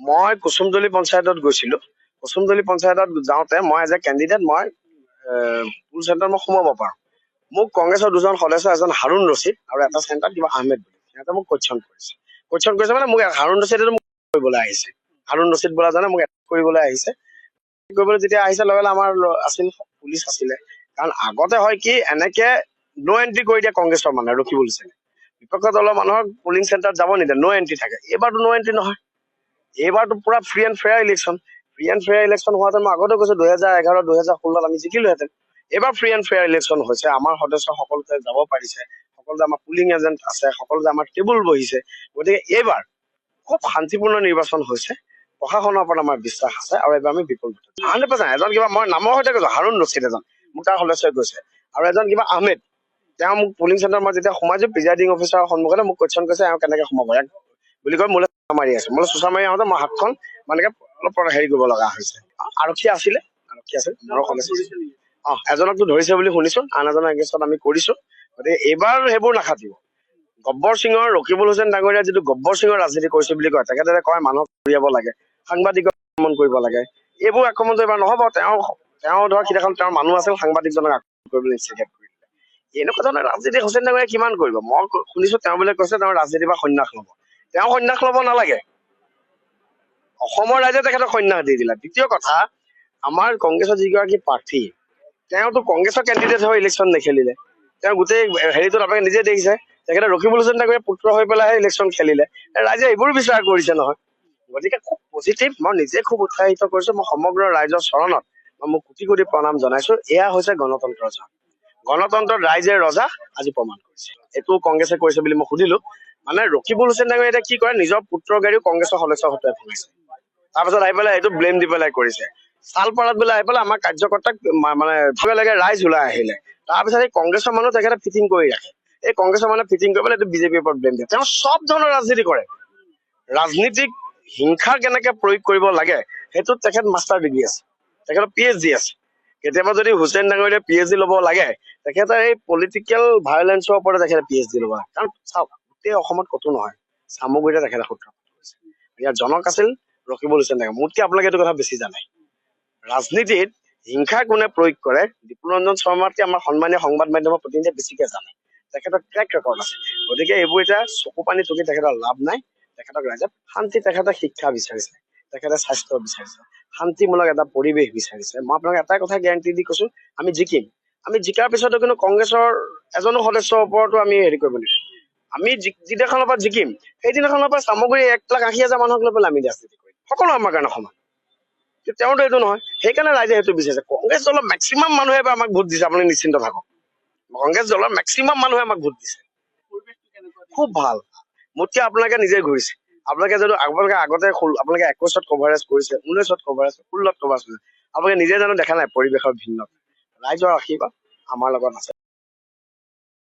মই কুসুমদলি পঞ্চায়তত গৈছিলো। কুসুমদলি পঞ্চায়তত যাওঁতে মই এজ এ কেণ্ডিডেট মই পুল চেণ্টাৰত মই সোমাব পাৰো। মোক কংগ্ৰেছৰ দুজন সদস্য, এজন হাৰুণ ৰছিদ আৰু এটা চেণ্টাৰত কিবা আহমেদ বুলি, সিহঁতে মোক কোৱেশ্যন কৰিছে মানে মোক হাৰুণ ৰছিদে মোক কৰিবলৈ আহিছে। হাৰুণ ৰছিদ বোলাজনে মোক এটাক কৰিবলৈ আহিছে। কৰিবলৈ যেতিয়া আহিছে লগে লগে আমাৰ আছিল পুলিচ আছিলে, কাৰণ আগতে হয় কি এনেকে নো এন্ট্ৰি কৰি দিয়ে কংগ্ৰেছৰ মানুহে ৰখিব লৈছে। বিপক্ষ দলৰ মানুহক পুলিং চেণ্টাৰত যাব নিদিয়ে, নো এন্ট্ৰি থাকে। এইবাৰতো নো এন্ট্ৰি নহয়, এইবাৰতো পুৰা free and fair election. Free and fair election হোৱাতে মই আগতে কৈছো 2011 2016 আমি জিকিলোহেঁতেন। এইবাৰ ফ্ৰী এণ্ড ফেয়াৰ ইলেকশ্যন হৈছে, আমাৰ সদস্য সকলোতে যাব পাৰিছে, সকলোতে আমাৰ পুলিং এজেণ্ট আছে, সকলোতে আমাৰ টেবুল বহিছে। গতিকে এইবাৰ খুব শান্তিপূৰ্ণ নিৰ্বাচন হৈছে, প্ৰশাসনৰ ওপৰত আমাৰ বিশ্বাস আছে আৰু এইবাৰ আমি বিপুল 100%। এজন কিবা মই নামৰ সৈতে কৈছো হাৰুণ ৰছিদ এজন মোক তাৰ সদস্যই কৈছে, আৰু এজন কিবা আহমেদ, তেওঁ মোক পুলিং চেণ্টাৰ মই যেতিয়া সোমাইছো প্ৰিজাইডিং অফিচাৰৰ সন্মুখতে মোক কোৱেশ্যন কৰিছে এওঁ কেনেকে সোমাব বুলি কৈ মোলৈ মাৰি আছে। মোলৈ চোচা মাৰি আহোঁতে মই হাতখন মানে অলপ হেৰি কৰিব লগা হৈছে। আৰক্ষী আছিল মোৰ সদস্য। এজনকতো ধৰিছে বুলি শুনিছো, আন এজনৰ এগেইনষ্টত আমি কৰিছো। গতিকে এইবাৰ সেইবোৰ নাখাটিব। গব্বৰ সিঙৰ, ৰকিবুল হুছেইন ডাঙৰীয়া যিটো গব্বৰ সিঙৰ ৰাজনীতি কৰিছে বুলি কয়, তেখেতে কয় মানুহক ঘূৰিয়াব লাগে, সাংবাদিকক আক্ৰমণ কৰিব লাগে, এইবোৰ আক্ৰমণটো এবাৰ নহব। তেওঁ ধৰক সিদিনাখন তেওঁৰ মানুহ আছিল, সাংবাদিকজনক আক্ৰমণ কৰিবলৈ ইনষ্টিগেট কৰিলে। এনেকুৱা ধৰণৰ ৰাজনীতি হুছেইন ডাঙৰীয়াই কিমান কৰিব? মই শুনিছো তেওঁ বোলে কৈছে তেওঁ ৰাজনীতিৰ পৰা সন্ন্যাস লব। তেওঁ সন্ন্যাস লব নালাগে, অসমৰ ৰাইজে তেখেতক সন্ন্যাস দি দিলে। দ্বিতীয় কথা, আমাৰ কংগ্ৰেছৰ যিগৰাকী প্ৰাৰ্থী, তেওঁতো কংগ্ৰেছৰ কেণ্ডিডেট হৈ ইলেকশ্যন নেখেলিলে। তেওঁ গোটেই হেৰিটোত আপোনালোকে নিজে দেখিছে, তেখেতে ৰকিবুল হুছেইন ডাঙৰীয়াৰ পুত্ৰ হৈ পেলাইহে ইলেকশ্যন খেলিলে। ৰাইজে এইবোৰ বিচাৰ কৰিছে নহয়। গতিকে খুব পজিটিভ, মই নিজে খুব উৎসাহিত কৰিছো। মই সমগ্ৰ ৰাইজৰ চৰণত মই কোটি কোটি প্ৰণাম জনাইছো। এয়া হৈছে গণতন্ত্ৰৰ জয়। গণতন্ত্ৰত ৰাইজে ৰজা আজি প্ৰমাণ কৰিছে। এইটো কংগ্ৰেছে কৰিছে বুলি মই সুধিলো, মানে ৰকিবুল হুছেইন ডাঙৰীয়া এতিয়া কি কৰে, নিজৰ পুত্ৰৰ গাড়ীও কংগ্ৰেছৰ সদস্যৰ সৈতে ভঙাইছে। তাৰপিছত আহি পেলাই এইটো ব্লেম দি পেলাই কৰিছে। চালপাৰাত বোলে আহি পেলাই আমাৰ কাৰ্যকৰ্তাক মানে লাগে ৰাইজ ওলাই আহিলে। তাৰপিছত এই কংগ্ৰেছৰ মানুহ তেখেতে ফিটিং কৰি ৰাখে। এই কংগ্ৰেছৰ মানুহে ফিটিং কৰি পেলাই এইটো বিজেপিৰ ওপৰত ব্লেম দিয়ে। তেওঁ চব ধৰণৰ ৰাজনীতি কৰে। ৰাজনীতিক হিংসা কেনেকে প্ৰয়োগ কৰিব লাগে সেইটোত তেখেত মাষ্টাৰ ডিগ্ৰী আছে, তেখেতৰ PhD আছে। কেতিয়াবা যদি হুছেইন ডাঙৰীয়াই PhD ল'ব লাগে, তেখেতে এই পলিটিকেল ভায়োলেন্সৰ ওপৰত তেখেতে PhD ল'ব লাগে। কাৰণ চাওক, গোটেই অসমত ক'তো নহয়, চামগুৰিতে তেখেতে সূত্ৰপাত কৰিছে। ইয়াৰ জনক আছিল ৰকিবুল হুছেইন ডাঙৰীয়া। মোতকে আপোনালোকে এইটো কথা বেছি জানে। ৰাজনীতিত হিংসা কোনে প্ৰয়োগ কৰে, বিপুৰঞ্জন শৰ্মাতকে আমাৰ সন্মানীয় সংবাদ মাধ্যমৰ প্ৰতিনিধিয়ে বেছিকে জানে। তেখেতৰ ট্ৰেক ৰেকৰ্ড আছে। গতিকে এইবোৰ এতিয়া চকু পানী টুকি তেখেতৰ লাভ নাই। তেখেতক ৰাইজে শান্তি, তেখেতে শিক্ষা বিচাৰিছে, তেখেতে স্বাস্থ্য বিচাৰিছে, শান্তিমূলক এটা পৰিৱেশ বিচাৰিছে। মই আপোনাক এটাই কথা গেৰাণ্টি দি কৈছো, আমি জিকিম। আমি জিকাৰ পিছতো কিন্তু কংগ্ৰেছৰ এজনো সদস্যৰ ওপৰতো আমি হেৰি কৰিব নিদিওঁ। আমি যিদিনাখনৰ পৰা জিকিম, সেইদিনাখনৰ পৰা চামগুৰি 1,80,000 মানুহক লৈ পেলাই আমি ৰাজনীতি কৰিম। সকলো আমাৰ কাৰণে সমান। তেওঁতো এইটো নহয়, সেইকাৰণে ৰাইজে সেইটো বিচাৰিছে। কংগ্ৰেছ দলৰ মেক্সিমাম মানুহে আমাক ভোট দিছে, আপুনি নিশ্চিন্ত থাকক। কংগ্ৰেছ দলৰ মেক্সিমাম মানুহে আমাক ভোট দিছে। খুব ভাল। মোতকে আপোনালোকে নিজে ঘূৰিছে। আপোনালোকে যদি আগতে আপোনালোকে 21ত কভাৰেজ কৰিছে, 19ত কভাৰেজ, 16ত কভাৰেজ কৰিছে, আপোনালোকে নিজে জানো দেখা নাই পৰিৱেশৰ ভিন্নতা। ৰাইজৰ আশীৰ্বাদ আমাৰ লগত আছে।